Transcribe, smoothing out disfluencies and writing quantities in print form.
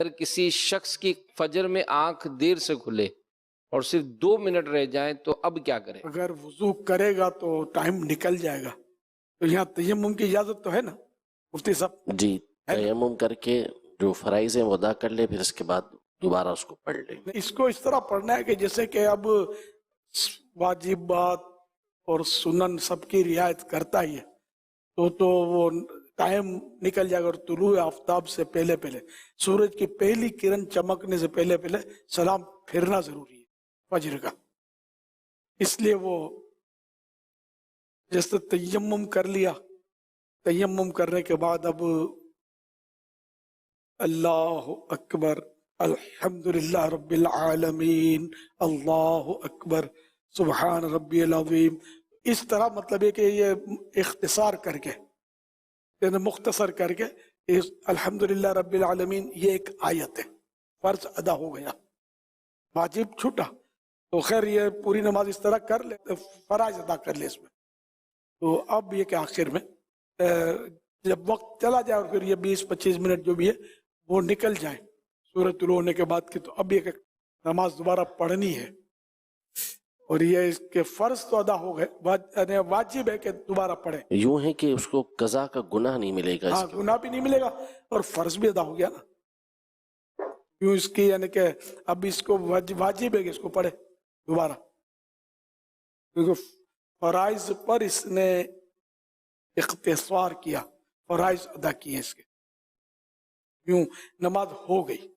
اگر کسی شخص کی فجر میں آنکھ دیر سے کھلے اور صرف 2 منٹ رہ جائیں تو اب کیا کرے؟ اگر وضو کرے گا تو ٹائم نکل جائے گا، تو یہاں تیمم کی اجازت تو ہے نا مفتی صاحب؟ جی، ہے نا؟ تیمم کر کے جو فرائض ہیں وہ ادا کر لے، پھر اس کے بعد دوبارہ اس کو پڑھ لے۔ اس کو اس طرح پڑھنا ہے کہ جیسے کہ اب واجبات اور سنن سب کی رعایت کرتا ہی ہے، تو وہ ٹائم نکل جائے گا، اور طلوع آفتاب سے پہلے سورج کی پہلی کرن چمکنے سے پہلے سلام پھرنا ضروری ہے فجر کا۔ اس لیے وہ جیسے تیمم کر لیا، تیمم کرنے کے بعد اب اللہ اکبر الحمدللہ رب العالمین اللہ اکبر سبحان ربی العظیم، اس طرح مطلب ہے کہ یہ اختصار کر کے، یعنی مختصر کر کے الحمدللہ رب العالمین یہ ایک آیت ہے، فرض ادا ہو گیا، واجب چھوٹا، تو خیر یہ پوری نماز اس طرح کر لے، فرائض ادا کر لے اس میں۔ تو اب یہ کہ آخر میں جب وقت چلا جائے اور پھر یہ 20-25 منٹ جو بھی ہے وہ نکل جائیں سورج طلوع ہونے کے بعد کی، تو اب یہ کہ نماز دوبارہ پڑھنی ہے، اور یہ اس کے فرض تو ادا ہو گئے، واجب ہے کہ دوبارہ پڑھے۔ یوں ہے کہ اس کو قضا کا گناہ نہیں ملے گا، ہاں، گناہ بھی نہیں ملے گا اور فرض بھی ادا ہو گیا نا، یوں اس کی یعنی کہ اب اس کو واجب ہے کہ اس کو پڑھے دوبارہ، کیونکہ فرائض پر اس نے اختصار کیا، فرائض ادا کیے اس کے، یوں نماز ہو گئی۔